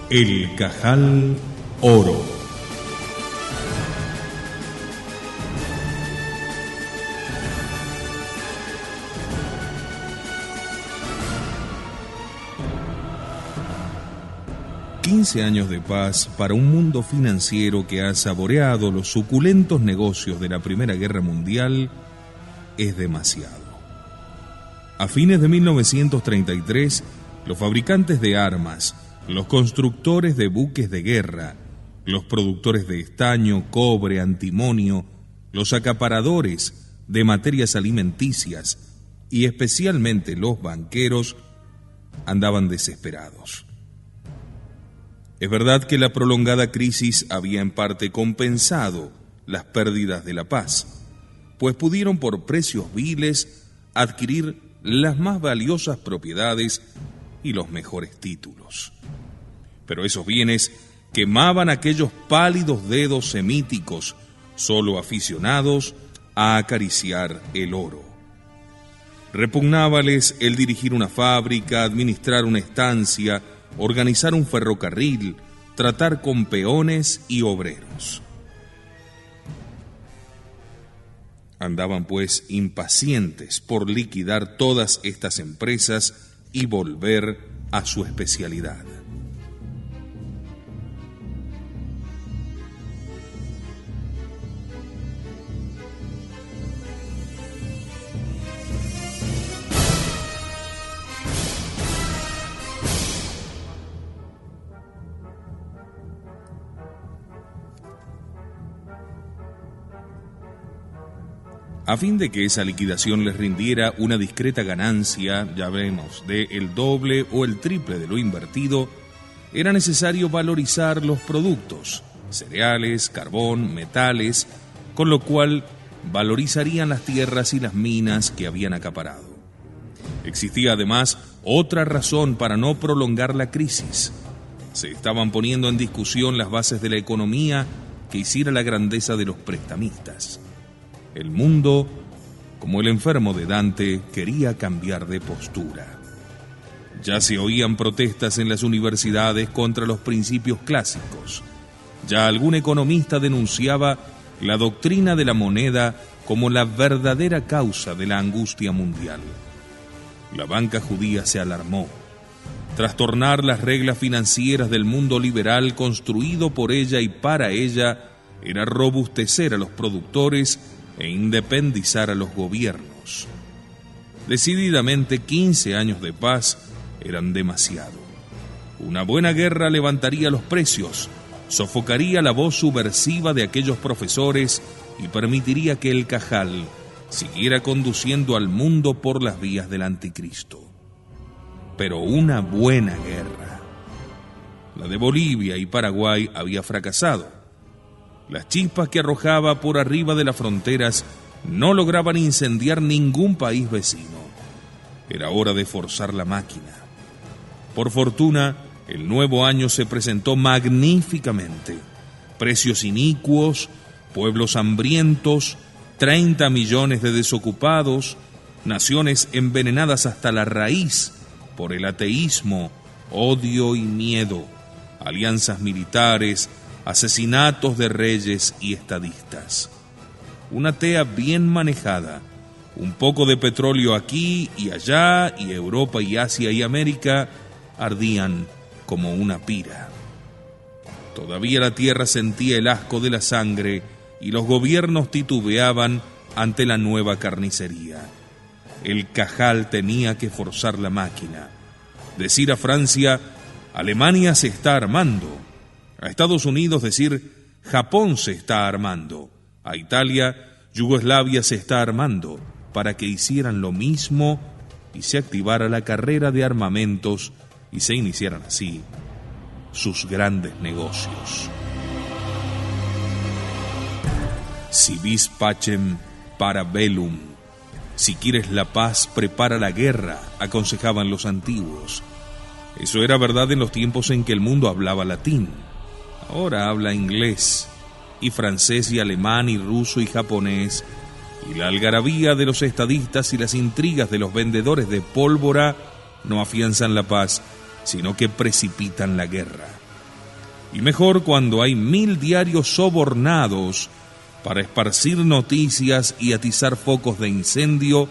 El Cajal Oro. «15 años de paz para un mundo financiero que ha saboreado los suculentos negocios de la Primera Guerra Mundial es demasiado». A fines de 1933, los fabricantes de armas, los constructores de buques de guerra, los productores de estaño, cobre, antimonio, los acaparadores de materias alimenticias y especialmente los banqueros andaban desesperados. Es verdad que la prolongada crisis había en parte compensado las pérdidas de la paz, pues pudieron por precios viles adquirir las más valiosas propiedades y los mejores títulos. Pero esos bienes quemaban aquellos pálidos dedos semíticos, solo aficionados a acariciar el oro. Repugnábales el dirigir una fábrica, administrar una estancia, organizar un ferrocarril, tratar con peones y obreros. Andaban pues impacientes por liquidar todas estas empresas y volver a su especialidad. A fin de que esa liquidación les rindiera una discreta ganancia, ya vemos, de el doble o el triple de lo invertido, era necesario valorizar los productos, cereales, carbón, metales, con lo cual valorizarían las tierras y las minas que habían acaparado. Existía además otra razón para no prolongar la crisis. Se estaban poniendo en discusión las bases de la economía que hiciera la grandeza de los prestamistas. El mundo, como el enfermo de Dante, quería cambiar de postura. Ya se oían protestas en las universidades contra los principios clásicos. Ya algún economista denunciaba la doctrina de la moneda como la verdadera causa de la angustia mundial. La banca judía se alarmó. Trastornar las reglas financieras del mundo liberal construido por ella y para ella era robustecer a los productores e independizar a los gobiernos. Decididamente, 15 años de paz eran demasiado. Una buena guerra levantaría los precios, sofocaría la voz subversiva de aquellos profesores y permitiría que el Cajal siguiera conduciendo al mundo por las vías del anticristo. Pero una buena guerra. La de Bolivia y Paraguay había fracasado. Las chispas que arrojaba por arriba de las fronteras no lograban incendiar ningún país vecino. Era hora de forzar la máquina. Por fortuna, el nuevo año se presentó magníficamente. Precios inicuos, pueblos hambrientos, 30 millones de desocupados, naciones envenenadas hasta la raíz por el ateísmo, odio y miedo, alianzas militares, asesinatos de reyes y estadistas. Una tea bien manejada, un poco de petróleo aquí y allá, y Europa y Asia y América ardían como una pira. Todavía la tierra sentía el asco de la sangre y los gobiernos titubeaban ante la nueva carnicería. El Cajal tenía que forzar la máquina. Decir a Francia, Alemania se está armando. A Estados Unidos decir, Japón se está armando. A Italia, Yugoslavia se está armando, para que hicieran lo mismo y se activara la carrera de armamentos y se iniciaran así sus grandes negocios. Si vis pacem, para bellum. Si quieres la paz, prepara la guerra, aconsejaban los antiguos. Eso era verdad en los tiempos en que el mundo hablaba latín. Ahora habla inglés, y francés y alemán y ruso y japonés, y la algarabía de los estadistas y las intrigas de los vendedores de pólvora no afianzan la paz, sino que precipitan la guerra. y mejor cuando hay 1000 diarios sobornados para esparcir noticias y atizar focos de incendio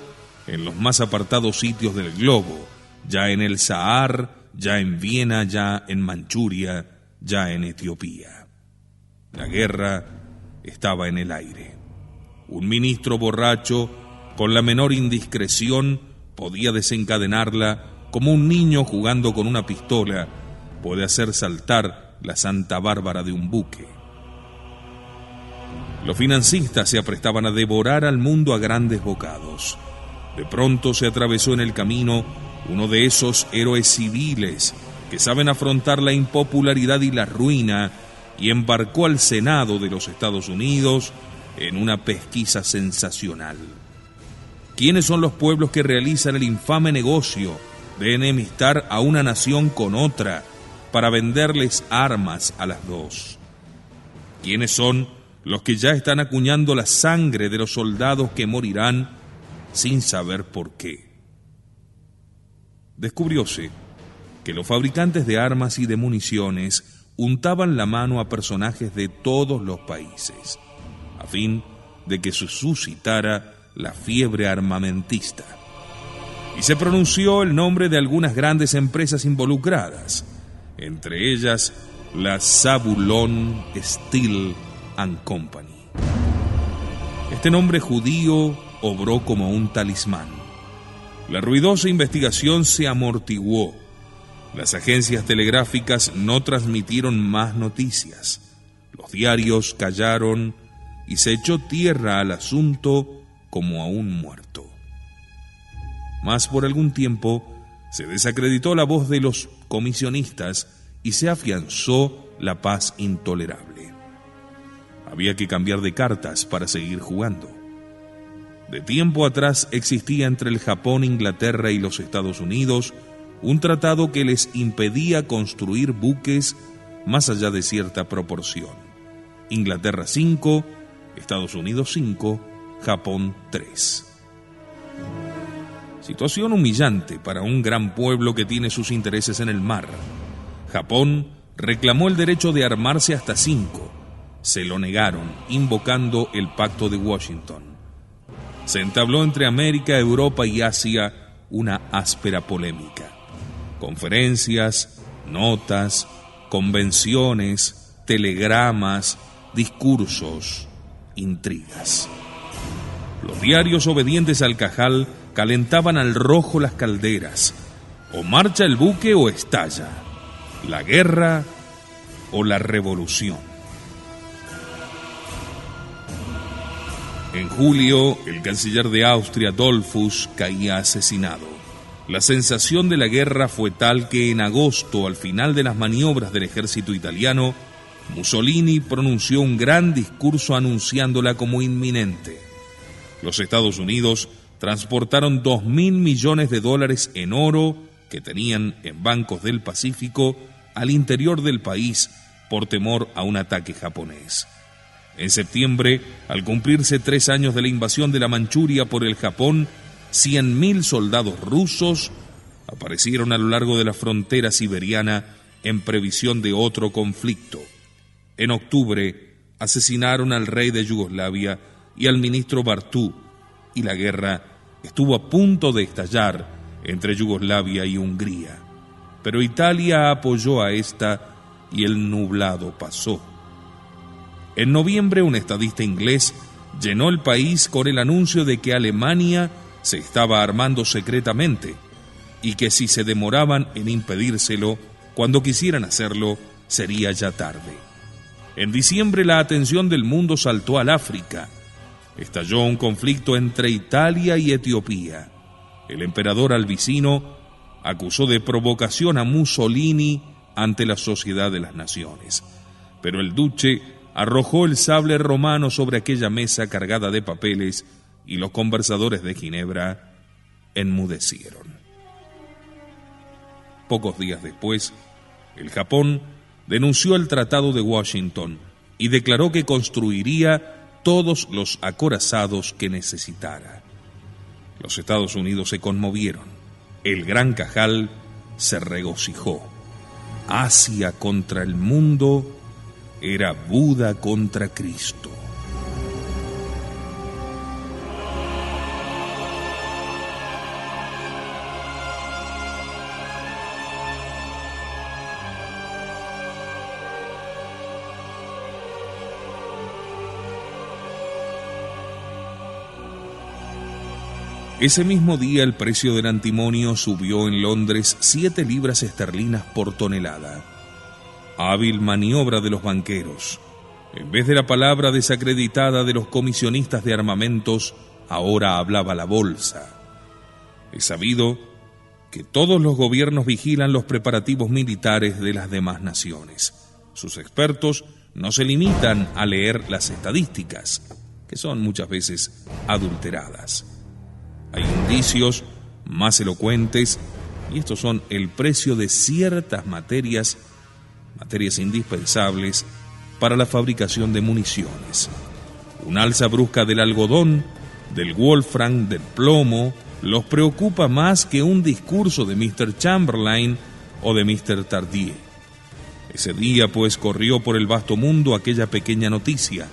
en los más apartados sitios del globo, ya en el Sahar, ya en Viena, ya en Manchuria, ya en Etiopía. La guerra estaba en el aire. Un ministro borracho, con la menor indiscreción, podía desencadenarla como un niño jugando con una pistola puede hacer saltar la Santa Bárbara de un buque. Los financistas se aprestaban a devorar al mundo a grandes bocados. De pronto se atravesó en el camino uno de esos héroes civiles que saben afrontar la impopularidad y la ruina, y embarcó al Senado de los Estados Unidos en una pesquisa sensacional. ¿Quiénes son los pueblos que realizan el infame negocio de enemistar a una nación con otra para venderles armas a las dos? ¿Quiénes son los que ya están acuñando la sangre de los soldados que morirán sin saber por qué? Descubrióse que los fabricantes de armas y de municiones untaban la mano a personajes de todos los países, a fin de que se suscitara la fiebre armamentista. Y se pronunció el nombre de algunas grandes empresas involucradas, entre ellas la Zabulon Steel and Company. Este nombre judío obró como un talismán. La ruidosa investigación se amortiguó. Las agencias telegráficas no transmitieron más noticias. Los diarios callaron y se echó tierra al asunto como a un muerto. Mas por algún tiempo se desacreditó la voz de los comisionistas y se afianzó la paz intolerable. Había que cambiar de cartas para seguir jugando. De tiempo atrás existía entre el Japón, Inglaterra y los Estados Unidos un tratado que les impedía construir buques más allá de cierta proporción. Inglaterra 5, Estados Unidos 5, Japón 3. Situación humillante para un gran pueblo que tiene sus intereses en el mar. Japón reclamó el derecho de armarse hasta 5. Se lo negaron, invocando el Pacto de Washington. Se entabló entre América, Europa y Asia una áspera polémica. Conferencias, notas, convenciones, telegramas, discursos, intrigas. Los diarios obedientes al Cajal calentaban al rojo las calderas. O marcha el buque o estalla. La guerra o la revolución. En julio, el canciller de Austria, Dollfuss, caía asesinado. La sensación de la guerra fue tal que en agosto, al final de las maniobras del ejército italiano, Mussolini pronunció un gran discurso anunciándola como inminente. Los Estados Unidos transportaron $2.000 millones en oro que tenían en bancos del Pacífico al interior del país por temor a un ataque japonés. En septiembre, al cumplirse 3 años de la invasión de la Manchuria por el Japón, 100.000 soldados rusos aparecieron a lo largo de la frontera siberiana en previsión de otro conflicto. En octubre, asesinaron al rey de Yugoslavia y al ministro Bartú, y la guerra estuvo a punto de estallar entre Yugoslavia y Hungría. Pero Italia apoyó a esta y el nublado pasó. En noviembre, un estadista inglés llenó el país con el anuncio de que Alemania se estaba armando secretamente y que si se demoraban en impedírselo, cuando quisieran hacerlo, sería ya tarde. En diciembre, la atención del mundo saltó al África. Estalló un conflicto entre Italia y Etiopía. El emperador Albicino acusó de provocación a Mussolini ante la Sociedad de las Naciones, pero el duce arrojó el sable romano sobre aquella mesa cargada de papeles y los conversadores de Ginebra enmudecieron. Pocos días después, el Japón denunció el Tratado de Washington y declaró que construiría todos los acorazados que necesitara. Los Estados Unidos se conmovieron. El Gran Cajal se regocijó. Asia contra el mundo, era Buda contra Cristo. Ese mismo día el precio del antimonio subió en Londres 7 libras esterlinas por tonelada. Hábil maniobra de los banqueros. En vez de la palabra desacreditada de los comisionistas de armamentos, ahora hablaba la bolsa. Es sabido que todos los gobiernos vigilan los preparativos militares de las demás naciones. Sus expertos no se limitan a leer las estadísticas, que son muchas veces adulteradas. Hay indicios más elocuentes, y estos son el precio de ciertas materias indispensables para la fabricación de municiones. Un alza brusca del algodón, del wolfram, del plomo, los preocupa más que un discurso de Mr. Chamberlain o de Mr. Tardieu. Ese día, pues, corrió por el vasto mundo aquella pequeña noticia: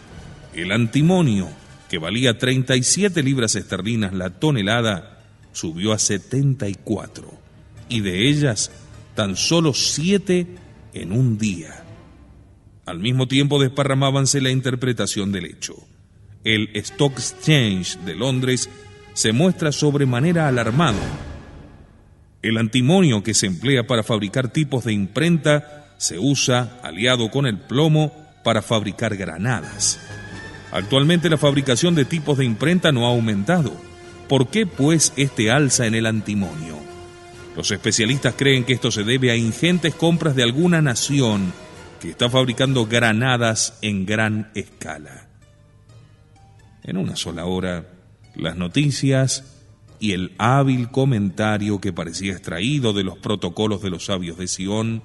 el antimonio, que valía 37 libras esterlinas la tonelada, subió a 74, y de ellas tan solo 7 en un día. Al mismo tiempo desparramábanse la interpretación del hecho. El Stock Exchange de Londres se muestra sobremanera alarmado. El antimonio que se emplea para fabricar tipos de imprenta se usa, aliado con el plomo, para fabricar granadas. Actualmente la fabricación de tipos de imprenta no ha aumentado. ¿Por qué, pues, este alza en el antimonio? Los especialistas creen que esto se debe a ingentes compras de alguna nación que está fabricando granadas en gran escala. En una sola hora, las noticias y el hábil comentario que parecía extraído de los protocolos de los sabios de Sion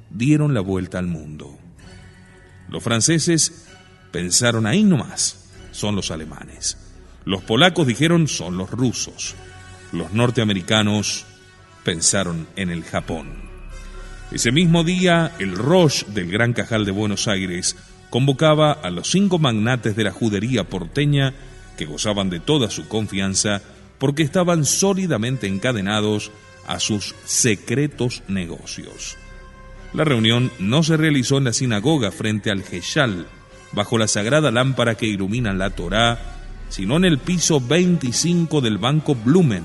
dieron la vuelta al mundo. Los franceses pensaron: ahí nomás, son los alemanes. Los polacos dijeron: son los rusos. Los norteamericanos pensaron en el Japón. Ese mismo día, el Roche del Gran Cajal de Buenos Aires convocaba a los 5 magnates de la judería porteña, que gozaban de toda su confianza porque estaban sólidamente encadenados a sus secretos negocios. La reunión no se realizó en la sinagoga frente al Heyal, bajo la sagrada lámpara que ilumina la Torá, sino en el piso 25 del Banco Blumen,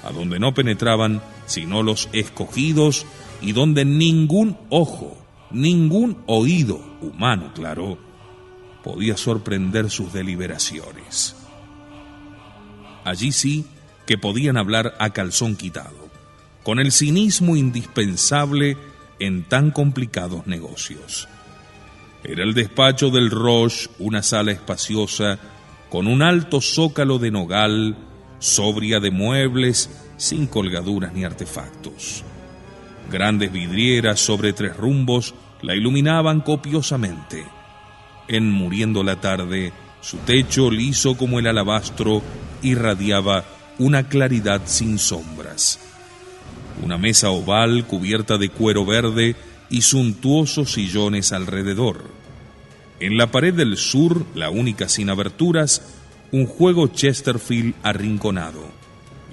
a donde no penetraban sino los escogidos y donde ningún ojo, ningún oído humano, claro, podía sorprender sus deliberaciones. Allí sí que podían hablar a calzón quitado, con el cinismo indispensable en tan complicados negocios. Era el despacho del Roche, una sala espaciosa, con un alto zócalo de nogal, sobria de muebles, sin colgaduras ni artefactos. Grandes vidrieras sobre 3 rumbos la iluminaban copiosamente. En muriendo la tarde, su techo, liso como el alabastro, irradiaba una claridad sin sombras. Una mesa oval cubierta de cuero verde y suntuosos sillones alrededor. En la pared del sur, la única sin aberturas, un juego Chesterfield arrinconado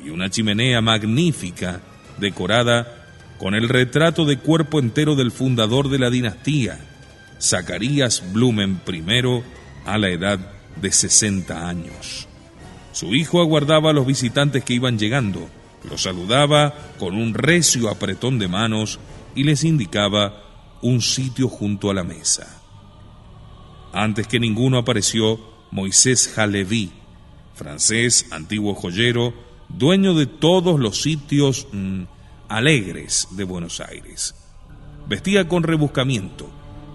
y una chimenea magnífica decorada con el retrato de cuerpo entero del fundador de la dinastía, Zacarías Blumen I, a la edad de 60 años. Su hijo aguardaba a los visitantes que iban llegando, los saludaba con un recio apretón de manos y les indicaba un sitio junto a la mesa. Antes que ninguno apareció Moisés Halevi, francés, antiguo joyero, dueño de todos los sitios alegres de Buenos Aires. Vestía con rebuscamiento,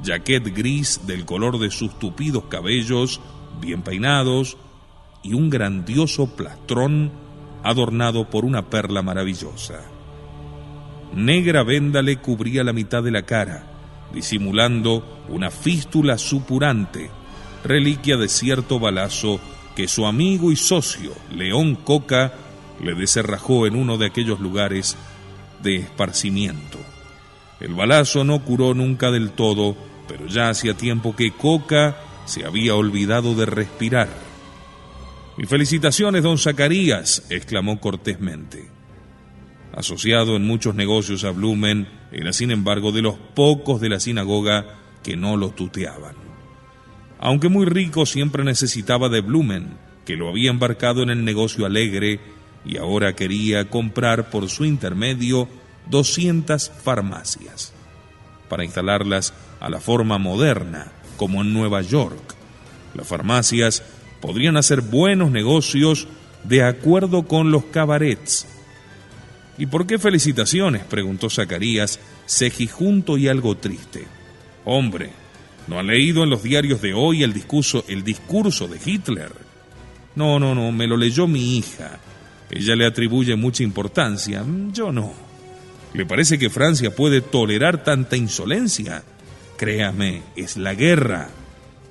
jaquet gris del color de sus tupidos cabellos, bien peinados, y un grandioso plastrón adornado por una perla maravillosa. Negra venda le cubría la mitad de la cara, disimulando una fístula supurante, reliquia de cierto balazo que su amigo y socio, León Coca, le descerrajó en uno de aquellos lugares de esparcimiento. El balazo no curó nunca del todo, pero ya hacía tiempo que Coca se había olvidado de respirar. «Mis felicitaciones, don Zacarías», exclamó cortésmente. Asociado en muchos negocios a Blumen, era sin embargo de los pocos de la sinagoga que no lo tuteaban. Aunque muy rico, siempre necesitaba de Blumen, que lo había embarcado en el negocio alegre y ahora quería comprar por su intermedio 200 farmacias, para instalarlas a la forma moderna, como en Nueva York. Las farmacias podrían hacer buenos negocios de acuerdo con los cabarets. «¿Y por qué felicitaciones?», preguntó Zacarías, cejijunto y algo triste. «Hombre, ¿no ha leído en los diarios de hoy el discurso de Hitler?». No, me lo leyó mi hija. Ella le atribuye mucha importancia, yo no. ¿Le parece que Francia puede tolerar tanta insolencia? Créame, es la guerra.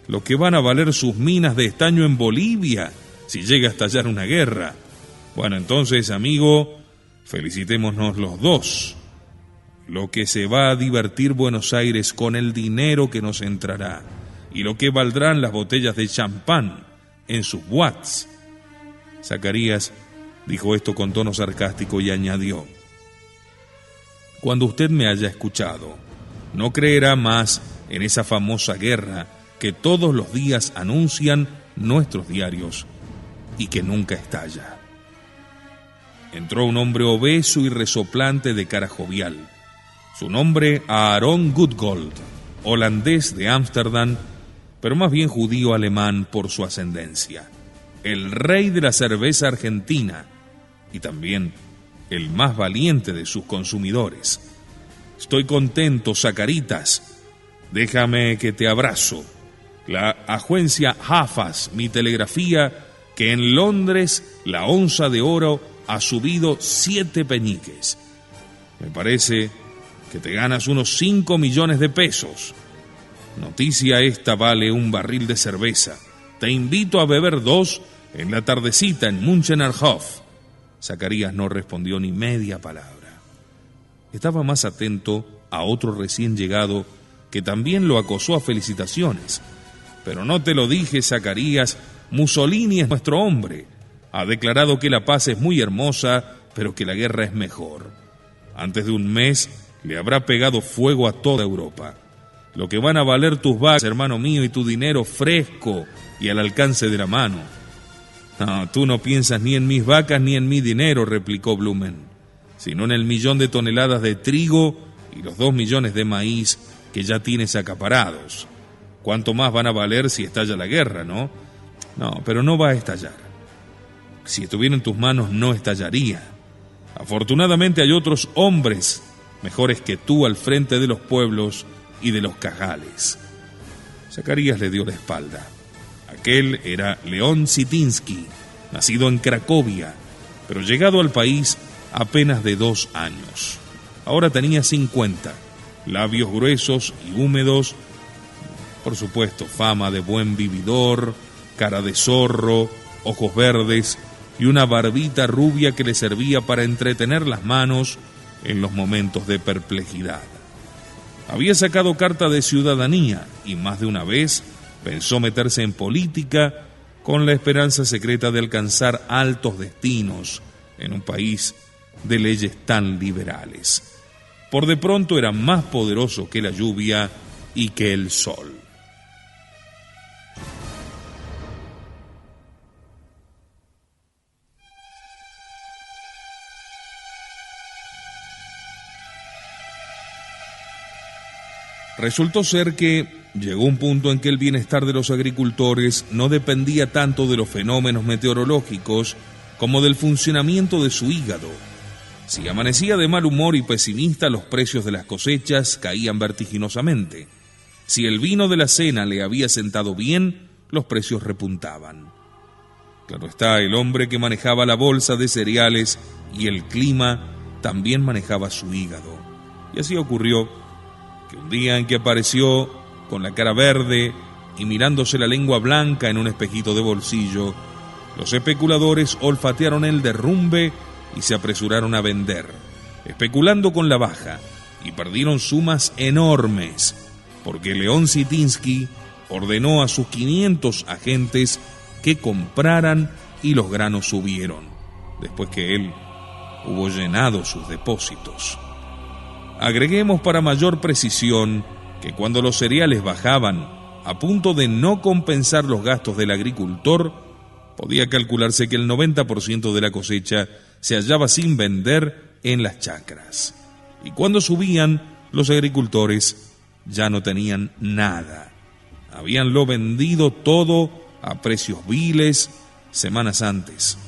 Lo que van a valer sus minas de estaño en Bolivia si llega a estallar una guerra. Bueno, entonces, amigo, felicitémonos los dos. Lo que se va a divertir Buenos Aires con el dinero que nos entrará y lo que valdrán las botellas de champán en sus boîtes. Zacarías dijo esto con tono sarcástico y añadió: «Cuando usted me haya escuchado, no creerá más en esa famosa guerra que todos los días anuncian nuestros diarios y que nunca estalla». Entró un hombre obeso y resoplante de cara jovial. Su nombre, Aaron Goodgold, holandés de Ámsterdam, pero más bien judío-alemán por su ascendencia. El rey de la cerveza argentina y también el más valiente de sus consumidores. «Estoy contento, Zacaritas. Déjame que te abrazo. La agencia Hafas, mi telegrafía, que en Londres la onza de oro ha subido 7 peñiques. Me parece que te ganas unos 5 millones de pesos. Noticia esta vale un barril de cerveza. Te invito a beber 2 en la tardecita en Münchenerhof». Zacarías no respondió ni media palabra. Estaba más atento a otro recién llegado que también lo acosó a felicitaciones. «Pero no te lo dije, Zacarías, Mussolini es nuestro hombre. Ha declarado que la paz es muy hermosa, pero que la guerra es mejor. Antes de un mes le habrá pegado fuego a toda Europa. Lo que van a valer tus vacas, hermano mío, y tu dinero fresco y al alcance de la mano». «No, tú no piensas ni en mis vacas ni en mi dinero», replicó Blumen, «sino en el 1.000.000 de toneladas de trigo y los 2 millones de maíz que ya tienes acaparados. ¿Cuánto más van a valer si estalla la guerra, no? No, pero no va a estallar. Si estuviera en tus manos no estallaría. Afortunadamente hay otros hombres mejores que tú al frente de los pueblos y de los cajales». Zacarías le dio la espalda. Aquel era León Sitinsky, nacido en Cracovia, pero llegado al país apenas de 2 años. Ahora tenía 50, labios gruesos y húmedos, por supuesto, fama de buen vividor, cara de zorro, ojos verdes y una barbita rubia que le servía para entretener las manos en los momentos de perplejidad. Había sacado carta de ciudadanía y más de una vez pensó meterse en política con la esperanza secreta de alcanzar altos destinos en un país de leyes tan liberales. Por de pronto era más poderoso que la lluvia y que el sol. Resultó ser que llegó un punto en que el bienestar de los agricultores no dependía tanto de los fenómenos meteorológicos como del funcionamiento de su hígado. Si amanecía de mal humor y pesimista, los precios de las cosechas caían vertiginosamente. Si el vino de la cena le había sentado bien, los precios repuntaban. Claro está, el hombre que manejaba la bolsa de cereales y el clima también manejaba su hígado. Y así ocurrió que un día en que apareció con la cara verde y mirándose la lengua blanca en un espejito de bolsillo, los especuladores olfatearon el derrumbe y se apresuraron a vender, especulando con la baja, y perdieron sumas enormes, porque León Sitinsky ordenó a sus 500 agentes que compraran y los granos subieron, después que él hubo llenado sus depósitos. Agreguemos para mayor precisión que cuando los cereales bajaban, a punto de no compensar los gastos del agricultor, podía calcularse que el 90% de la cosecha se hallaba sin vender en las chacras. Y cuando subían, los agricultores ya no tenían nada. Habíanlo vendido todo a precios viles semanas antes.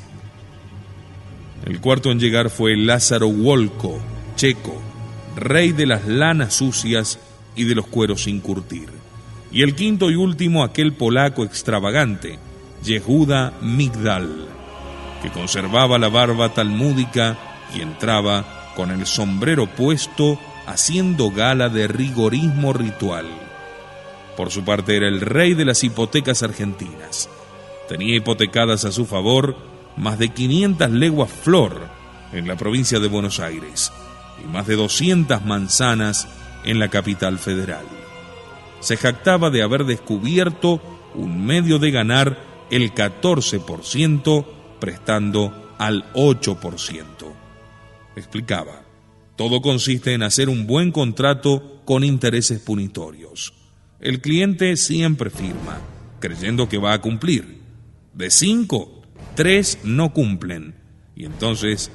El cuarto en llegar fue Lázaro Wolko, checo, rey de las lanas sucias y de los cueros sin curtir. Y el quinto y último, aquel polaco extravagante, Yehuda Migdal, que conservaba la barba talmúdica y entraba con el sombrero puesto haciendo gala de rigorismo ritual. Por su parte era el rey de las hipotecas argentinas. Tenía hipotecadas a su favor más de 500 leguas flor en la provincia de Buenos Aires y más de 200 manzanas en la capital federal. Se jactaba de haber descubierto un medio de ganar el 14% prestando al 8%. Explicaba: todo consiste en hacer un buen contrato con intereses punitorios. El cliente siempre firma, creyendo que va a cumplir. De 5, 3 no cumplen, y entonces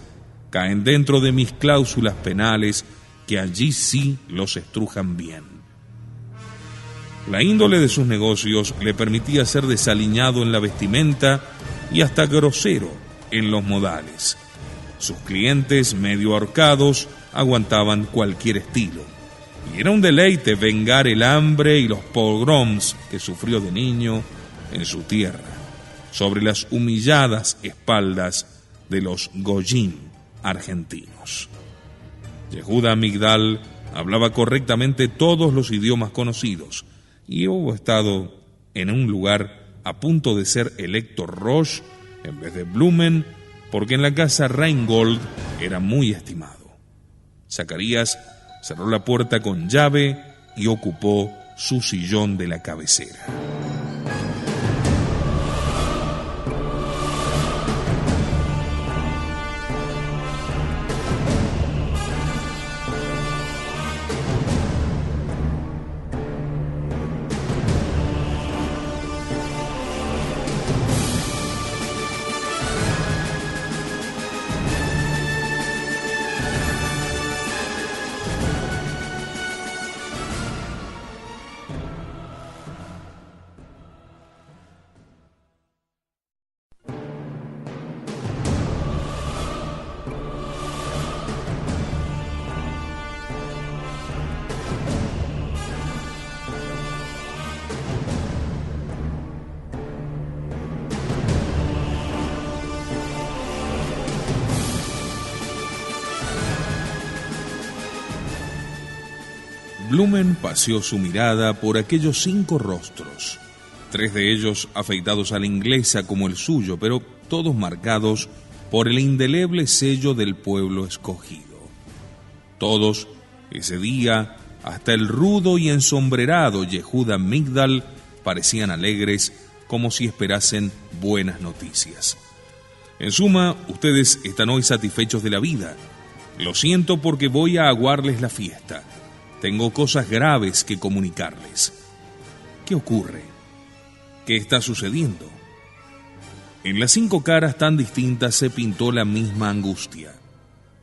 caen dentro de mis cláusulas penales, que allí sí los estrujan bien. La índole de sus negocios le permitía ser desaliñado en la vestimenta y hasta grosero en los modales. Sus clientes, medio ahorcados, aguantaban cualquier estilo. Y era un deleite vengar el hambre y los pogroms que sufrió de niño en su tierra, sobre las humilladas espaldas de los goyim argentinos. Yehuda Migdal hablaba correctamente todos los idiomas conocidos y hubo estado en un lugar a punto de ser electo Roche en vez de Blumen, porque en la casa Reingold era muy estimado. Zacarías cerró la puerta con llave y ocupó su sillón de la cabecera. Blumen paseó su mirada por aquellos 5 rostros, 3 de ellos afeitados a la inglesa como el suyo, pero todos marcados por el indeleble sello del pueblo escogido. Todos, ese día, hasta el rudo y ensombrerado Yehuda Migdal, parecían alegres como si esperasen buenas noticias. En suma, ustedes están hoy satisfechos de la vida. Lo siento porque voy a aguarles la fiesta. Tengo cosas graves que comunicarles. ¿Qué ocurre? ¿Qué está sucediendo? En las 5 caras tan distintas se pintó la misma angustia.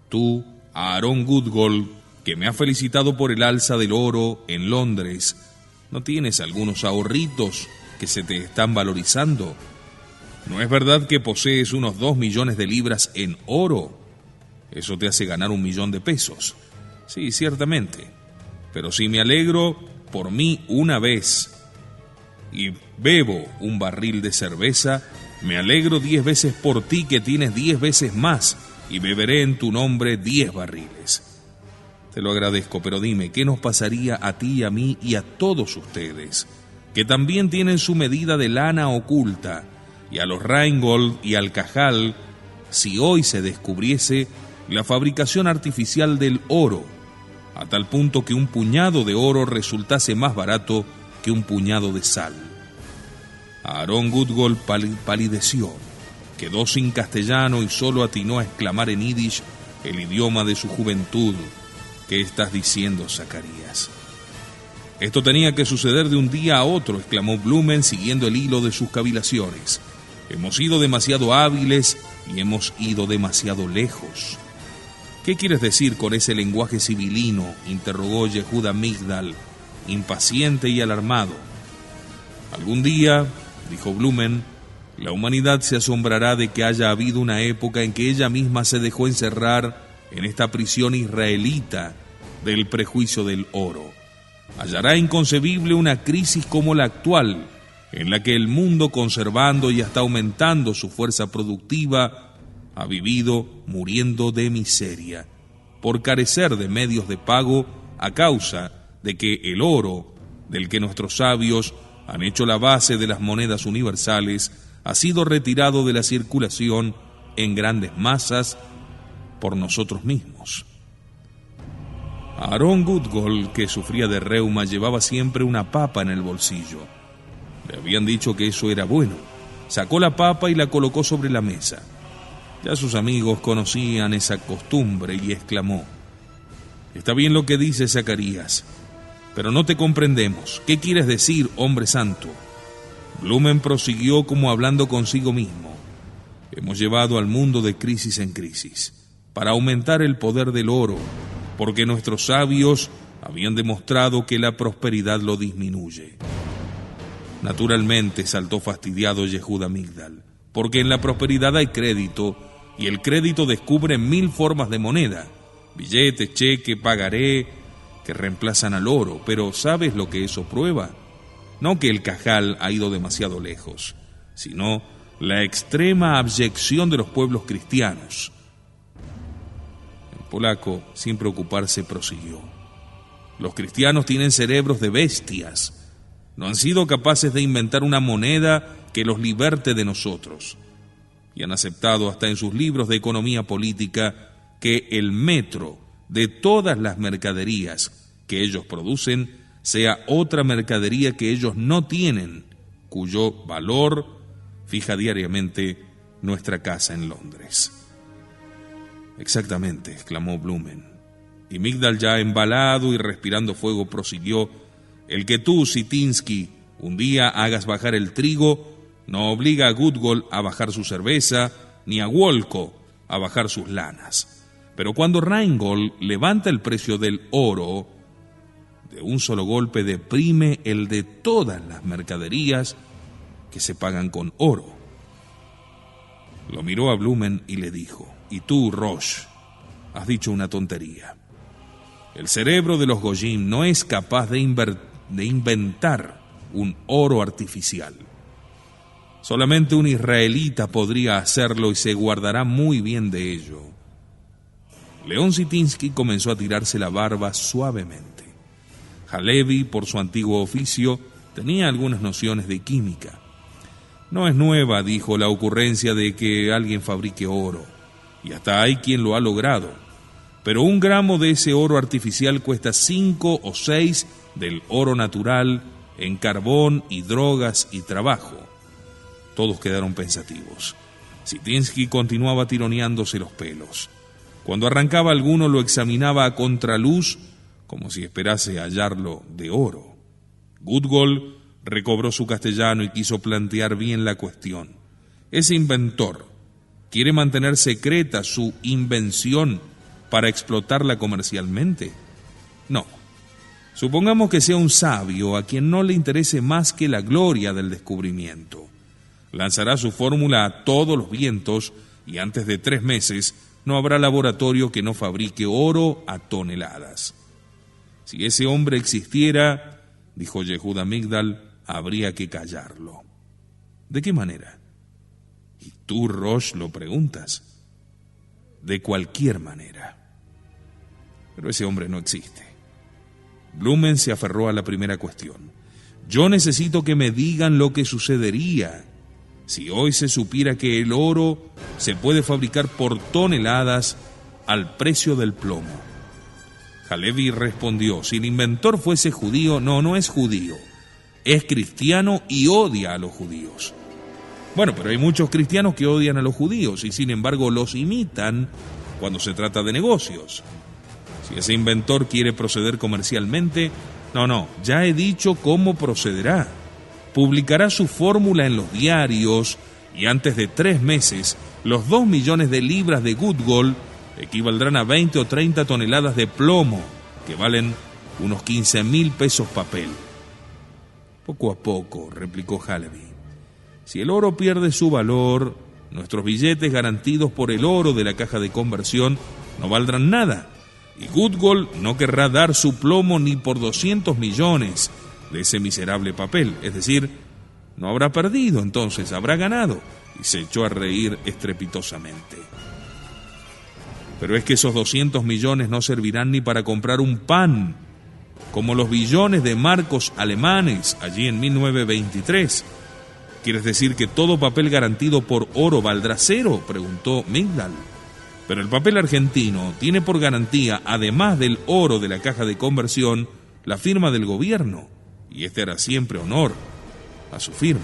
Tú, Aaron Goodgold, que me has felicitado por el alza del oro en Londres, ¿no tienes algunos ahorritos que se te están valorizando? ¿No es verdad que posees unos 2 millones de libras en oro? Eso te hace ganar 1 millón de pesos. Sí, ciertamente. Pero si me alegro por mí una vez y bebo un barril de cerveza, me alegro 10 veces por ti que tienes 10 veces más y beberé en tu nombre 10 barriles. Te lo agradezco, pero dime, ¿qué nos pasaría a ti y a mí y a todos ustedes, que también tienen su medida de lana oculta, y a los Reingold y al Cajal, si hoy se descubriese la fabricación artificial del oro? a tal punto que un puñado de oro resultase más barato que un puñado de sal. Aarón Gudgold palideció, quedó sin castellano y solo atinó a exclamar en yiddish, el idioma de su juventud: ¿qué estás diciendo, Zacarías? Esto tenía que suceder de un día a otro, exclamó Blumen siguiendo el hilo de sus cavilaciones. Hemos sido demasiado hábiles y hemos ido demasiado lejos. ¿Qué quieres decir con ese lenguaje sibilino?, interrogó Yehuda Migdal, impaciente y alarmado. Algún día, dijo Blumen, la humanidad se asombrará de que haya habido una época en que ella misma se dejó encerrar en esta prisión israelita del prejuicio del oro. Hallará inconcebible una crisis como la actual, en la que el mundo, conservando y hasta aumentando su fuerza productiva, ha vivido muriendo de miseria, por carecer de medios de pago a causa de que el oro, del que nuestros sabios han hecho la base de las monedas universales, ha sido retirado de la circulación en grandes masas por nosotros mismos. Aarón Gudgold, que sufría de reuma, llevaba siempre una papa en el bolsillo. Le habían dicho que eso era bueno. Sacó la papa y la colocó sobre la mesa. Ya sus amigos conocían esa costumbre y exclamó: «Está bien lo que dice Zacarías, pero no te comprendemos. ¿Qué quieres decir, hombre santo?». Blumen prosiguió como hablando consigo mismo: «Hemos llevado al mundo de crisis en crisis, para aumentar el poder del oro, porque nuestros sabios habían demostrado que la prosperidad lo disminuye». Naturalmente, saltó fastidiado Yehuda Migdal, porque en la prosperidad hay crédito, y el crédito descubre 1000 formas de moneda, billete, cheque, pagaré, que reemplazan al oro. Pero ¿sabes lo que eso prueba? No que el cajal ha ido demasiado lejos, sino la extrema abyección de los pueblos cristianos. El polaco, sin preocuparse, prosiguió: «Los cristianos tienen cerebros de bestias. No han sido capaces de inventar una moneda que los liberte de nosotros. Y han aceptado hasta en sus libros de economía política que el metro de todas las mercaderías que ellos producen sea otra mercadería que ellos no tienen, cuyo valor fija diariamente nuestra casa en Londres». «Exactamente», exclamó Blumen. Y Migdal, ya embalado y respirando fuego, prosiguió: «El que tú, Sitinsky, un día hagas bajar el trigo no obliga a Gudgold a bajar su cerveza, ni a Wolko a bajar sus lanas. Pero cuando Rheingold levanta el precio del oro, de un solo golpe deprime el de todas las mercaderías que se pagan con oro». Lo miró a Blumen y le dijo: «Y tú, Roche, has dicho una tontería. El cerebro de los Goyim no es capaz de inventar un oro artificial. Solamente un israelita podría hacerlo y se guardará muy bien de ello». León Sitinsky comenzó a tirarse la barba suavemente. Halevi, por su antiguo oficio, tenía algunas nociones de química. «No es nueva», dijo, «la ocurrencia de que alguien fabrique oro, y hasta hay quien lo ha logrado. Pero 1 gramo de ese oro artificial cuesta 5 o 6 del oro natural en carbón y drogas y trabajo». Todos quedaron pensativos. Sitinsky continuaba tironeándose los pelos. Cuando arrancaba alguno lo examinaba a contraluz, como si esperase hallarlo de oro. Gudgold recobró su castellano y quiso plantear bien la cuestión. Ese inventor quiere mantener secreta su invención para explotarla comercialmente. No. Supongamos que sea un sabio a quien no le interese más que la gloria del descubrimiento. Lanzará su fórmula a todos los vientos y antes de 3 meses no habrá laboratorio que no fabrique oro a toneladas. Si ese hombre existiera, dijo Yehuda Migdal, habría que callarlo. ¿De qué manera? ¿Y tú, Roche, lo preguntas? De cualquier manera. Pero ese hombre no existe. Blumen se aferró a la primera cuestión. Yo necesito que me digan lo que sucedería si hoy se supiera que el oro se puede fabricar por toneladas al precio del plomo. Halevi respondió: si el inventor fuese judío, no es judío, es cristiano y odia a los judíos. Bueno, pero hay muchos cristianos que odian a los judíos y sin embargo los imitan cuando se trata de negocios. Si ese inventor quiere proceder comercialmente, ya he dicho cómo procederá. Publicará su fórmula en los diarios y antes de 3 meses, los 2 millones de libras de good gold equivaldrán a 20 o 30 toneladas de plomo, que valen unos 15.000 pesos papel. Poco a poco, replicó Halevi. Si el oro pierde su valor, nuestros billetes garantidos por el oro de la caja de conversión no valdrán nada, y good gold no querrá dar su plomo ni por 200 millones de ese miserable papel, es decir, no habrá perdido, entonces habrá ganado, y se echó a reír estrepitosamente. Pero es que esos 200 millones no servirán ni para comprar un pan, como los billones de marcos alemanes allí en 1923. ¿Quieres decir que todo papel garantido por oro valdrá cero?, preguntó Migdal. Pero el papel argentino tiene por garantía, además del oro de la caja de conversión, la firma del gobierno, y este hará siempre honor a su firma.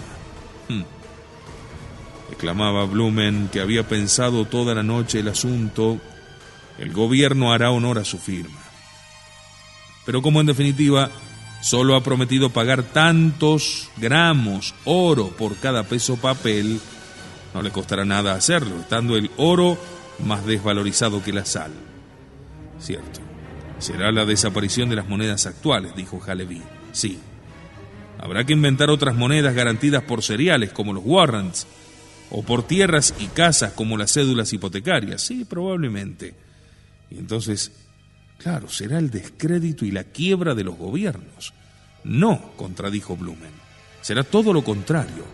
Exclamaba Blumen, que había pensado toda la noche el asunto. El gobierno hará honor a su firma. Pero como en definitiva solo ha prometido pagar tantos gramos oro por cada peso papel, no le costará nada hacerlo, estando el oro más desvalorizado que la sal. Cierto, será la desaparición de las monedas actuales, dijo Halevi. Sí, habrá que inventar otras monedas garantidas por cereales como los warrants, o por tierras y casas como las cédulas hipotecarias. Sí, probablemente. Y entonces, claro, será el descrédito y la quiebra de los gobiernos. No, contradijo Blumen, será todo lo contrario.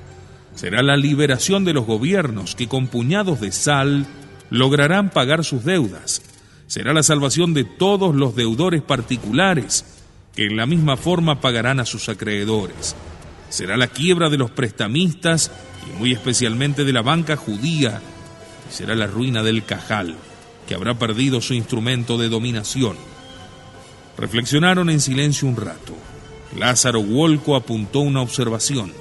Será la liberación de los gobiernos que con puñados de sal lograrán pagar sus deudas. Será la salvación de todos los deudores particulares que en la misma forma pagarán a sus acreedores. Será la quiebra de los prestamistas y muy especialmente de la banca judía. Y será la ruina del Cajal, que habrá perdido su instrumento de dominación. Reflexionaron en silencio un rato. Lázaro Wolko apuntó una observación.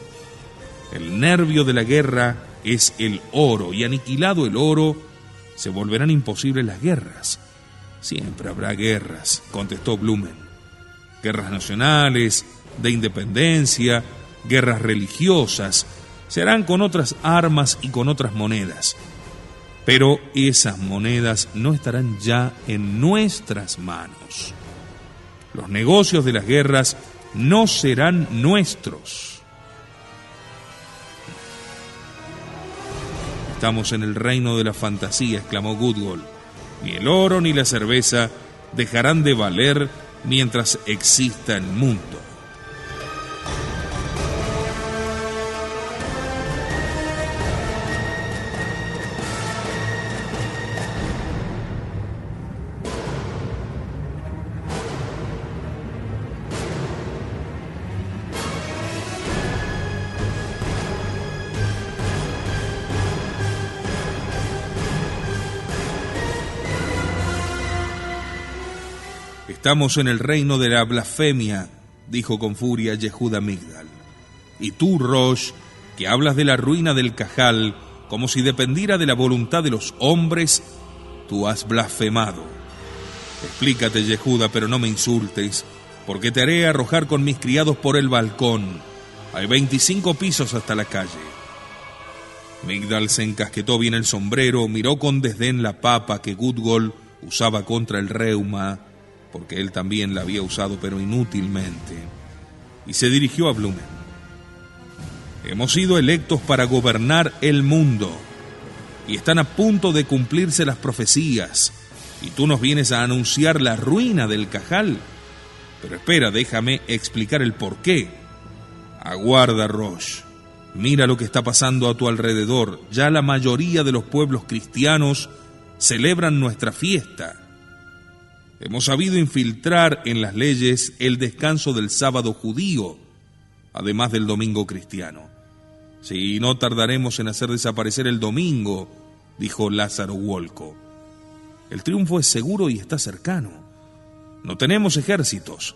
El nervio de la guerra es el oro, y aniquilado el oro, se volverán imposibles las guerras. Siempre habrá guerras, contestó Blumen. Guerras nacionales, de independencia, guerras religiosas, se harán con otras armas y con otras monedas. Pero esas monedas no estarán ya en nuestras manos. Los negocios de las guerras no serán nuestros. Estamos en el reino de la fantasía, exclamó Goodgold. Ni el oro ni la cerveza dejarán de valer mientras exista el mundo. Estamos en el reino de la blasfemia, dijo con furia Yehuda Migdal. Y tú, Rosh, que hablas de la ruina del Cajal como si dependiera de la voluntad de los hombres, tú has blasfemado. Explícate, Yehuda, pero no me insultes, porque te haré arrojar con mis criados por el balcón. Hay 25 pisos hasta la calle. Migdal se encasquetó bien el sombrero, miró con desdén la papa que Goodgold usaba contra el reuma, porque él también la había usado pero inútilmente, y se dirigió a Blumen. Hemos sido electos para gobernar el mundo, y están a punto de cumplirse las profecías, y tú nos vienes a anunciar la ruina del Cajal. Pero espera, déjame explicar el porqué. Aguarda, Rosh. Mira lo que está pasando a tu alrededor. Ya la mayoría de los pueblos cristianos celebran nuestra fiesta. Hemos sabido infiltrar en las leyes el descanso del sábado judío, además del domingo cristiano. Sí, no tardaremos en hacer desaparecer el domingo, dijo Lázaro Wolko. El triunfo es seguro y está cercano. No tenemos ejércitos,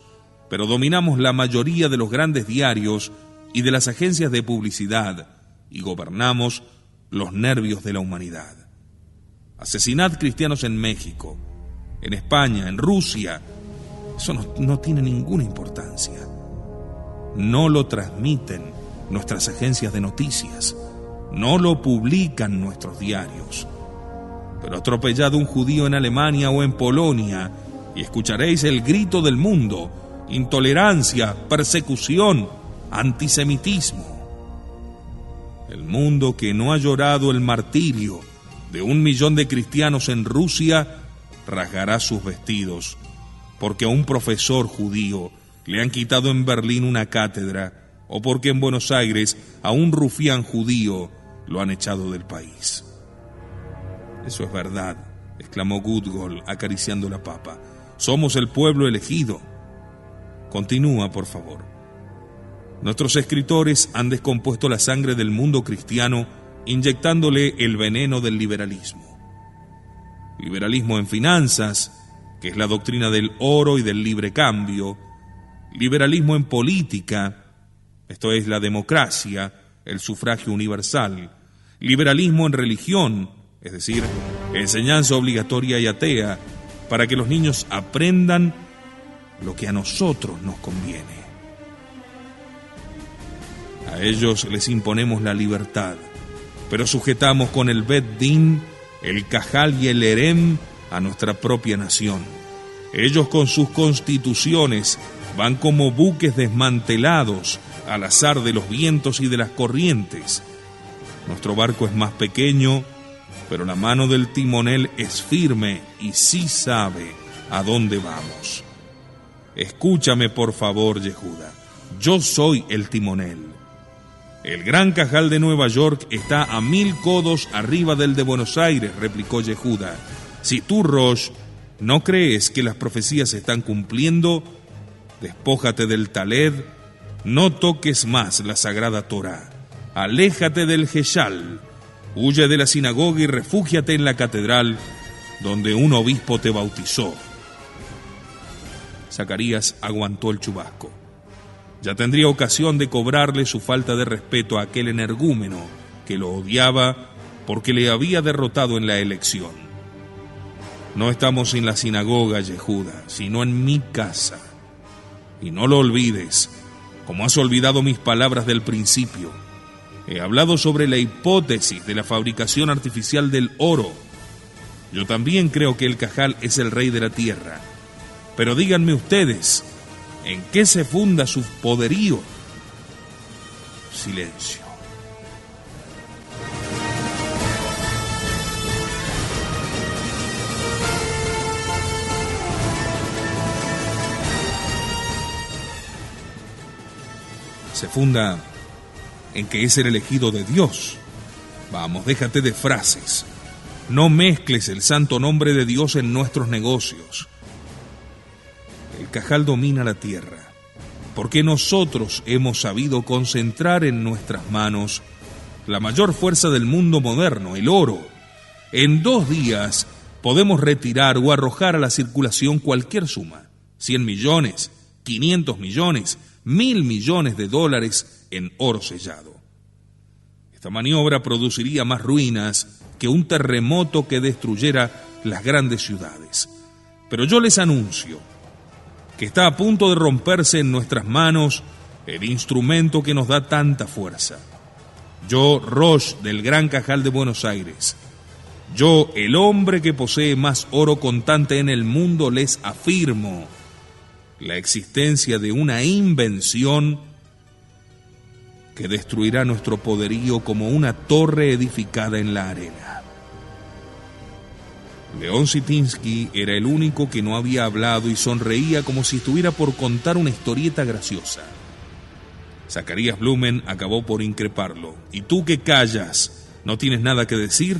pero dominamos la mayoría de los grandes diarios y de las agencias de publicidad y gobernamos los nervios de la humanidad. Asesinad cristianos en México, en España, en Rusia. Eso no tiene ninguna importancia. No lo transmiten nuestras agencias de noticias, no lo publican nuestros diarios. Pero atropellad un judío en Alemania o en Polonia y escucharéis el grito del mundo: intolerancia, persecución, antisemitismo. El mundo que no ha llorado el martirio de 1 millón de cristianos en Rusia rasgará sus vestidos, porque a un profesor judío le han quitado en Berlín una cátedra, o porque en Buenos Aires a un rufián judío lo han echado del país. Eso es verdad, exclamó Gutgol acariciando la papa. Somos el pueblo elegido. Continúa, por favor. Nuestros escritores han descompuesto la sangre del mundo cristiano inyectándole el veneno del liberalismo. Liberalismo en finanzas, que es la doctrina del oro y del libre cambio. Liberalismo en política, esto es la democracia, el sufragio universal. Liberalismo en religión, es decir, enseñanza obligatoria y atea, para que los niños aprendan lo que a nosotros nos conviene. A ellos les imponemos la libertad, pero sujetamos con el Bet Din, el Cajal y el Erem a nuestra propia nación. Ellos con sus constituciones van como buques desmantelados al azar de los vientos y de las corrientes. Nuestro barco es más pequeño, pero la mano del timonel es firme y sí sabe a dónde vamos. Escúchame, por favor, Yehuda. Yo soy el timonel. El gran Cajal de Nueva York está a 1000 codos arriba del de Buenos Aires, replicó Yehuda. Si tú, Rosh, no crees que las profecías se están cumpliendo, despójate del Taled, no toques más la sagrada Torá, aléjate del Geshal, huye de la sinagoga y refúgiate en la catedral donde un obispo te bautizó. Zacarías aguantó el chubasco. Ya tendría ocasión de cobrarle su falta de respeto a aquel energúmeno que lo odiaba porque le había derrotado en la elección. No estamos en la sinagoga, Yehuda, sino en mi casa. Y no lo olvides, como has olvidado mis palabras del principio. He hablado sobre la hipótesis de la fabricación artificial del oro. Yo también creo que el Cajal es el rey de la tierra. Pero díganme ustedes, ¿en qué se funda su poderío? Silencio. Se funda en que es el elegido de Dios. Vamos, déjate de frases. No mezcles el santo nombre de Dios en nuestros negocios. El Cajal domina la tierra, porque nosotros hemos sabido concentrar en nuestras manos la mayor fuerza del mundo moderno, el oro. En 2 días podemos retirar o arrojar a la circulación cualquier suma, 100 millones, 500 millones, 1.000 millones de dólares en oro sellado. Esta maniobra produciría más ruinas que un terremoto que destruyera las grandes ciudades. Pero yo les anuncio que está a punto de romperse en nuestras manos el instrumento que nos da tanta fuerza. Yo, Rosh del Gran Cajal de Buenos Aires, yo, el hombre que posee más oro contante en el mundo, les afirmo la existencia de una invención que destruirá nuestro poderío como una torre edificada en la arena. León Sitinsky era el único que no había hablado y sonreía como si estuviera por contar una historieta graciosa. Zacarías Blumen acabó por increparlo. ¿Y tú que callas? ¿No tienes nada que decir?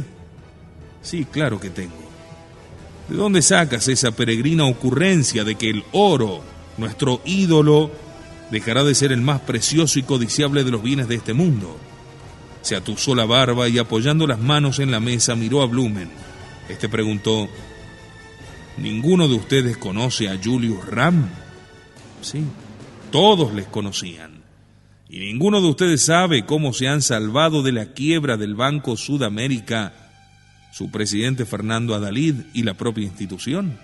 Sí, claro que tengo. ¿De dónde sacas esa peregrina ocurrencia de que el oro, nuestro ídolo, dejará de ser el más precioso y codiciable de los bienes de este mundo? Se atusó la barba y apoyando las manos en la mesa miró a Blumen. Este preguntó: ¿Ninguno de ustedes conoce a Julius Ram? Sí, todos les conocían. ¿Y ninguno de ustedes sabe cómo se han salvado de la quiebra del Banco Sudamérica su presidente Fernando Adalid y la propia institución?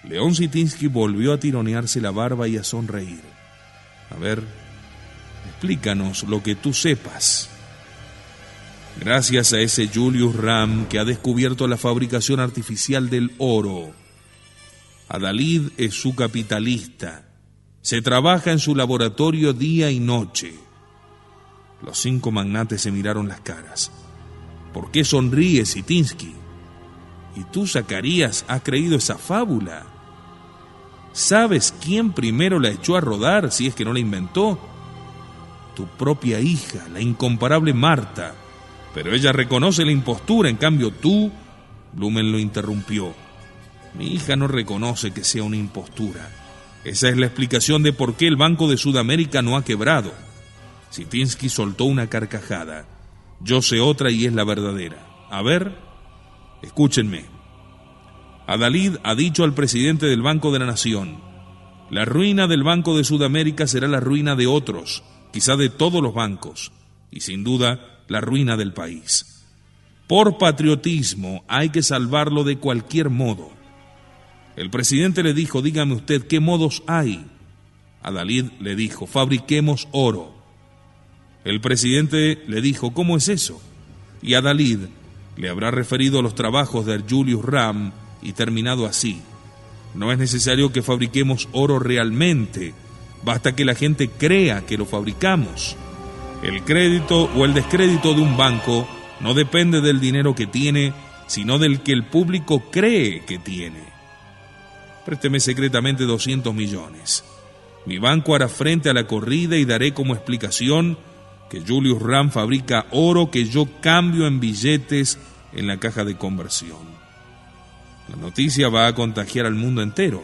León Sitinsky volvió a tironearse la barba y a sonreír. A ver, explícanos lo que tú sepas. Gracias a ese Julius Ram que ha descubierto la fabricación artificial del oro. Adalid es su capitalista. Se trabaja en su laboratorio día y noche. Los 5 magnates se miraron las caras. ¿Por qué sonríes, Sitinsky? ¿Y tú, Zacarías, has creído esa fábula? ¿Sabes quién primero la echó a rodar, si es que no la inventó? Tu propia hija, la incomparable Marta. Pero ella reconoce la impostura, en cambio tú... Blumen lo interrumpió. Mi hija no reconoce que sea una impostura. Esa es la explicación de por qué el Banco de Sudamérica no ha quebrado. Sitinsky soltó una carcajada. Yo sé otra y es la verdadera. A ver, escúchenme. Adalid ha dicho al presidente del Banco de la Nación: la ruina del Banco de Sudamérica será la ruina de otros, quizá de todos los bancos, y sin duda la ruina del país. Por patriotismo hay que salvarlo de cualquier modo. El presidente le dijo: dígame usted, ¿qué modos hay? Adalid le dijo: fabriquemos oro. El presidente le dijo: ¿cómo es eso? Y Adalid le habrá referido los trabajos de Julius Ram y terminado así: no es necesario que fabriquemos oro realmente, basta que la gente crea que lo fabricamos. El crédito o el descrédito de un banco no depende del dinero que tiene, sino del que el público cree que tiene. Présteme secretamente 200 millones. Mi banco hará frente a la corrida y daré como explicación que Julius Ram fabrica oro que yo cambio en billetes en la caja de conversión. La noticia va a contagiar al mundo entero.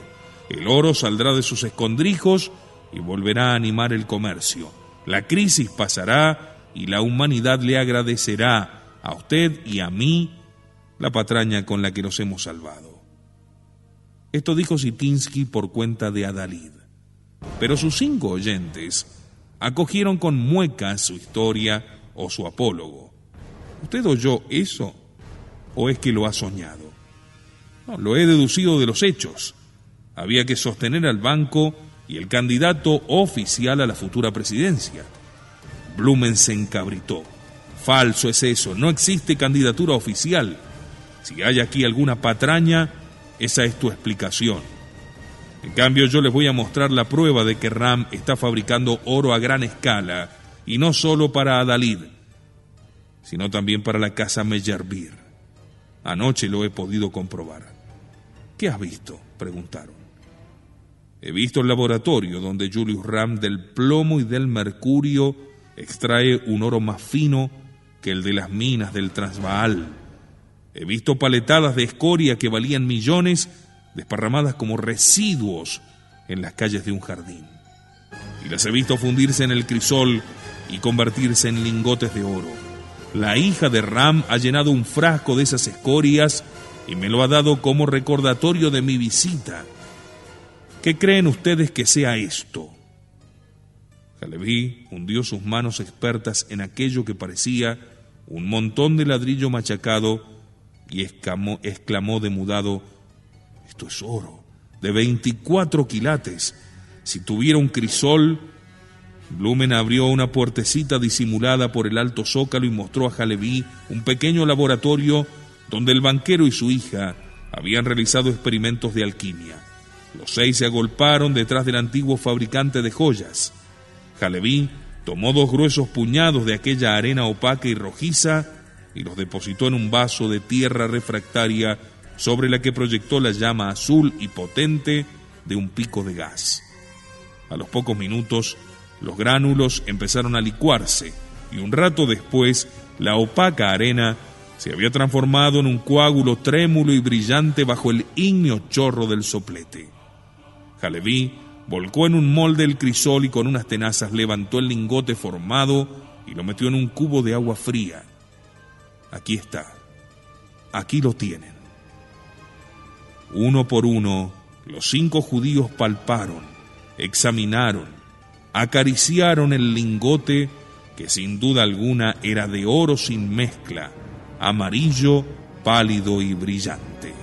El oro saldrá de sus escondrijos y volverá a animar el comercio. La crisis pasará y la humanidad le agradecerá a usted y a mí la patraña con la que nos hemos salvado. Esto dijo Sitinsky por cuenta de Adalid. Pero sus 5 oyentes acogieron con muecas su historia o su apólogo. ¿Usted oyó eso o es que lo ha soñado? No, lo he deducido de los hechos. Había que sostener al banco y el candidato oficial a la futura presidencia. Blumen se encabritó. Falso es eso, no existe candidatura oficial. Si hay aquí alguna patraña, esa es tu explicación. En cambio, yo les voy a mostrar la prueba de que Ram está fabricando oro a gran escala, y no solo para Adalid, sino también para la casa Meyerbeer. Anoche lo he podido comprobar. ¿Qué has visto?, preguntaron. He visto el laboratorio donde Julius Ram del plomo y del mercurio extrae un oro más fino que el de las minas del Transvaal. He visto paletadas de escoria que valían millones desparramadas como residuos en las calles de un jardín. Y las he visto fundirse en el crisol y convertirse en lingotes de oro. La hija de Ram ha llenado un frasco de esas escorias y me lo ha dado como recordatorio de mi visita. ¿Qué creen ustedes que sea esto? Halevi hundió sus manos expertas en aquello que parecía un montón de ladrillo machacado y exclamó demudado: esto es oro, de 24 quilates. Si tuviera un crisol... Blumen abrió una puertecita disimulada por el alto zócalo y mostró a Halevi un pequeño laboratorio donde el banquero y su hija habían realizado experimentos de alquimia. Los 6 se agolparon detrás del antiguo fabricante de joyas. Halevi tomó 2 gruesos puñados de aquella arena opaca y rojiza y los depositó en un vaso de tierra refractaria sobre la que proyectó la llama azul y potente de un pico de gas. A los pocos minutos, los gránulos empezaron a licuarse y un rato después, la opaca arena se había transformado en un coágulo trémulo y brillante bajo el ígneo chorro del soplete. Halevi volcó en un molde el crisol y con unas tenazas levantó el lingote formado y lo metió en un cubo de agua fría. Aquí está. Aquí lo tienen. Uno por uno, los 5 judíos palparon, examinaron, acariciaron el lingote, que sin duda alguna era de oro sin mezcla, amarillo, pálido y brillante.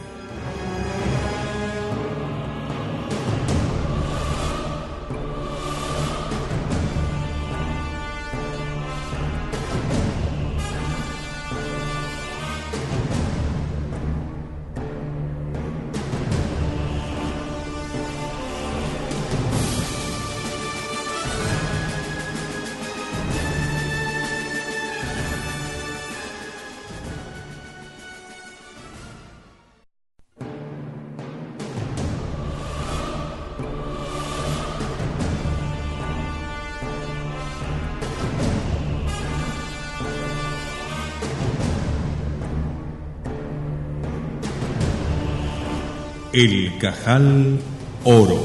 El Cajal Oro.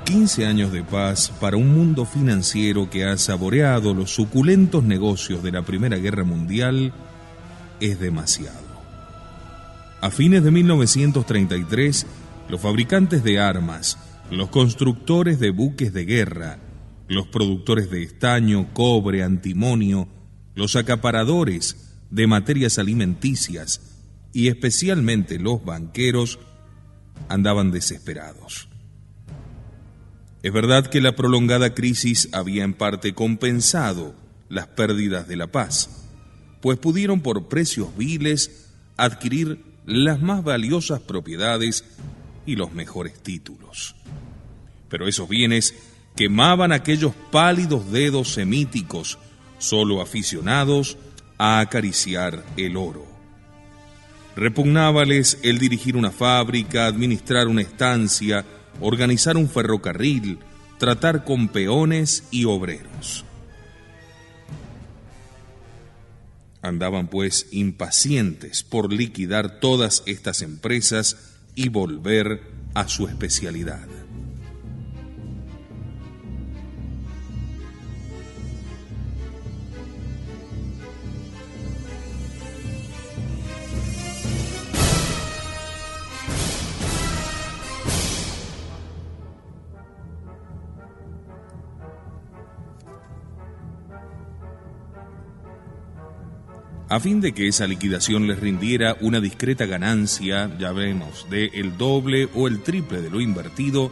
«15 años de paz para un mundo financiero que ha saboreado los suculentos negocios de la Primera Guerra Mundial es demasiado». A fines de 1933, los fabricantes de armas, los constructores de buques de guerra, los productores de estaño, cobre, antimonio, los acaparadores de materias alimenticias y especialmente los banqueros andaban desesperados. Es verdad que la prolongada crisis había en parte compensado las pérdidas de la paz, pues pudieron por precios viles adquirir las más valiosas propiedades y los mejores títulos. Pero esos bienes quemaban aquellos pálidos dedos semíticos, solo aficionados a acariciar el oro. Repugnábales el dirigir una fábrica, administrar una estancia, organizar un ferrocarril, tratar con peones y obreros. Andaban pues impacientes por liquidar todas estas empresas y volver a su especialidad. A fin de que esa liquidación les rindiera una discreta ganancia, ya vemos, de el doble o el triple de lo invertido,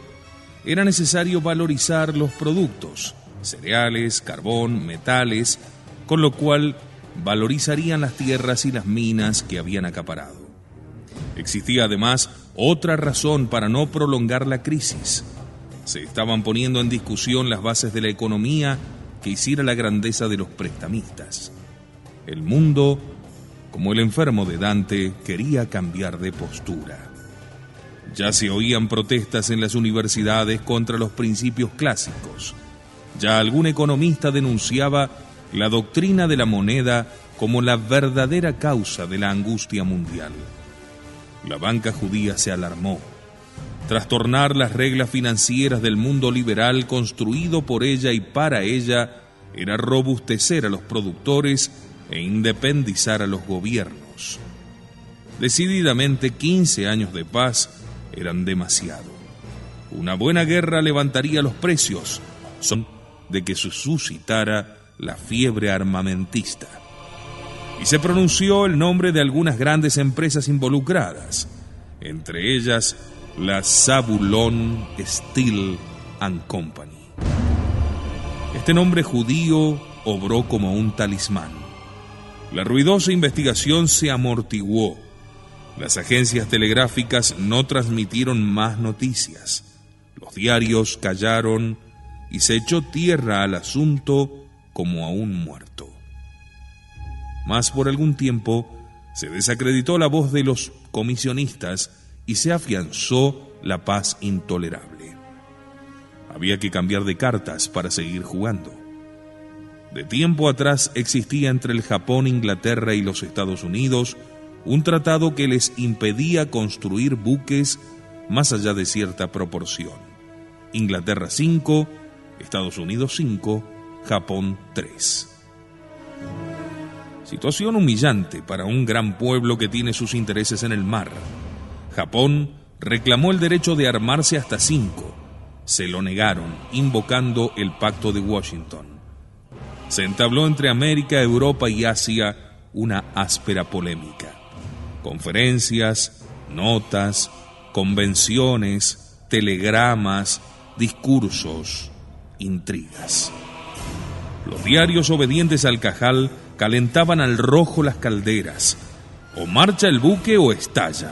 era necesario valorizar los productos, cereales, carbón, metales, con lo cual valorizarían las tierras y las minas que habían acaparado. Existía además otra razón para no prolongar la crisis. Se estaban poniendo en discusión las bases de la economía que hiciera la grandeza de los prestamistas. El mundo, como el enfermo de Dante, quería cambiar de postura. Ya se oían protestas en las universidades contra los principios clásicos. Ya algún economista denunciaba la doctrina de la moneda como la verdadera causa de la angustia mundial. La banca judía se alarmó. Trastornar las reglas financieras del mundo liberal construido por ella y para ella era robustecer a los productores e independizar a los gobiernos. Decididamente 15 años de paz eran demasiado. Una buena guerra levantaría los precios, son de que se suscitara la fiebre armamentista. Y se pronunció el nombre de algunas grandes empresas involucradas, entre ellas la Zabulon Steel and Company. Este nombre judío obró como un talismán. La ruidosa investigación se amortiguó. Las agencias telegráficas no transmitieron más noticias. Los diarios callaron y se echó tierra al asunto como a un muerto. Mas por algún tiempo se desacreditó la voz de los comisionistas y se afianzó la paz intolerable. Había que cambiar de cartas para seguir jugando. De tiempo atrás existía entre el Japón, Inglaterra y los Estados Unidos un tratado que les impedía construir buques más allá de cierta proporción. Inglaterra 5, Estados Unidos 5, Japón 3. Situación humillante para un gran pueblo que tiene sus intereses en el mar. Japón reclamó el derecho de armarse hasta 5. Se lo negaron, invocando el Pacto de Washington. Se entabló entre América, Europa y Asia una áspera polémica. Conferencias, notas, convenciones, telegramas, discursos, intrigas. Los diarios obedientes al Cajal calentaban al rojo las calderas. O marcha el buque o estalla.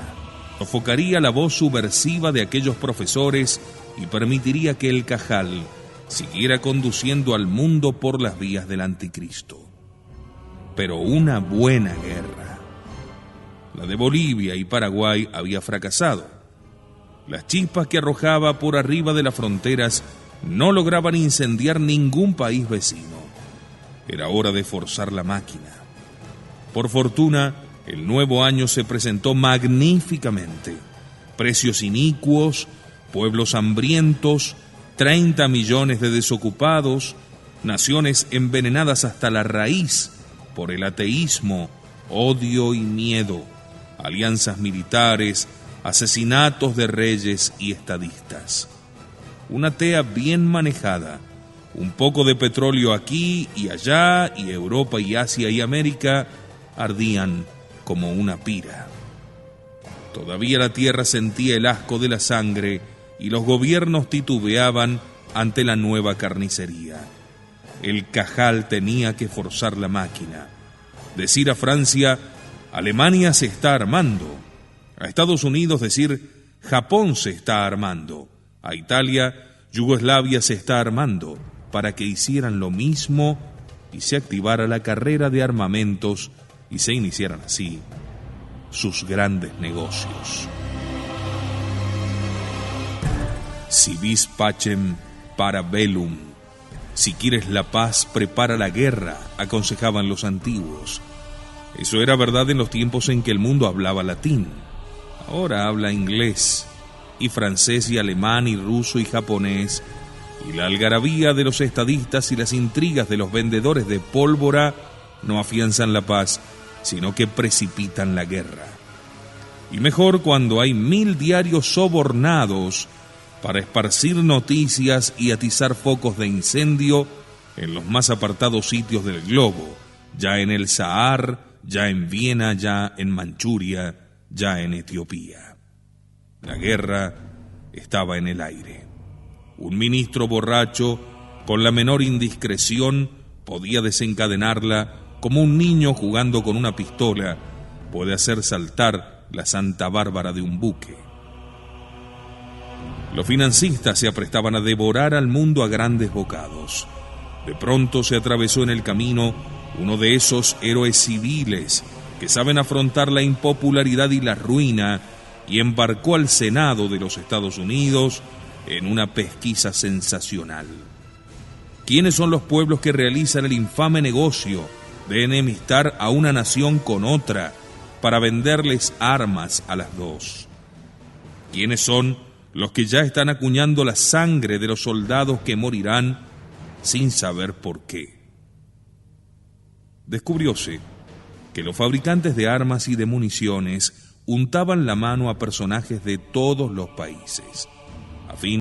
Sofocaría la voz subversiva de aquellos profesores y permitiría que el Cajal siguiera conduciendo al mundo por las vías del anticristo. Pero una buena guerra, la de Bolivia y Paraguay, había fracasado. Las chispas que arrojaba por arriba de las fronteras no lograban incendiar ningún país vecino. Era hora de forzar la máquina. Por fortuna, el nuevo año se presentó magníficamente. Precios inicuos, pueblos hambrientos, 30 millones de desocupados, naciones envenenadas hasta la raíz por el ateísmo, odio y miedo, alianzas militares, asesinatos de reyes y estadistas. Una tea bien manejada, un poco de petróleo aquí y allá, y Europa y Asia y América ardían como una pira. Todavía la tierra sentía el asco de la sangre y los gobiernos titubeaban ante la nueva carnicería. El Cajal tenía que forzar la máquina. Decir a Francia, Alemania se está armando. A Estados Unidos decir, Japón se está armando. A Italia, Yugoslavia se está armando, para que hicieran lo mismo y se activara la carrera de armamentos y se iniciaran así sus grandes negocios. Si vis pacem, para bellum. Si quieres la paz, prepara la guerra, aconsejaban los antiguos. Eso era verdad en los tiempos en que el mundo hablaba latín. Ahora habla inglés, y francés y alemán y ruso y japonés, y la algarabía de los estadistas y las intrigas de los vendedores de pólvora no afianzan la paz, sino que precipitan la guerra. Y mejor cuando hay 1000 diarios sobornados para esparcir noticias y atizar focos de incendio en los más apartados sitios del globo, ya en el Sahar, ya en Viena, ya en Manchuria, ya en Etiopía. La guerra estaba en el aire. Un ministro borracho, con la menor indiscreción, podía desencadenarla como un niño jugando con una pistola puede hacer saltar la Santa Bárbara de un buque. Los financistas se aprestaban a devorar al mundo a grandes bocados. De pronto se atravesó en el camino uno de esos héroes civiles que saben afrontar la impopularidad y la ruina, y embarcó al Senado de los Estados Unidos en una pesquisa sensacional. ¿Quiénes son los pueblos que realizan el infame negocio de enemistar a una nación con otra para venderles armas a las dos? ¿Quiénes son los que ya están acuñando la sangre de los soldados que morirán sin saber por qué? Descubrióse que los fabricantes de armas y de municiones untaban la mano a personajes de todos los países, a fin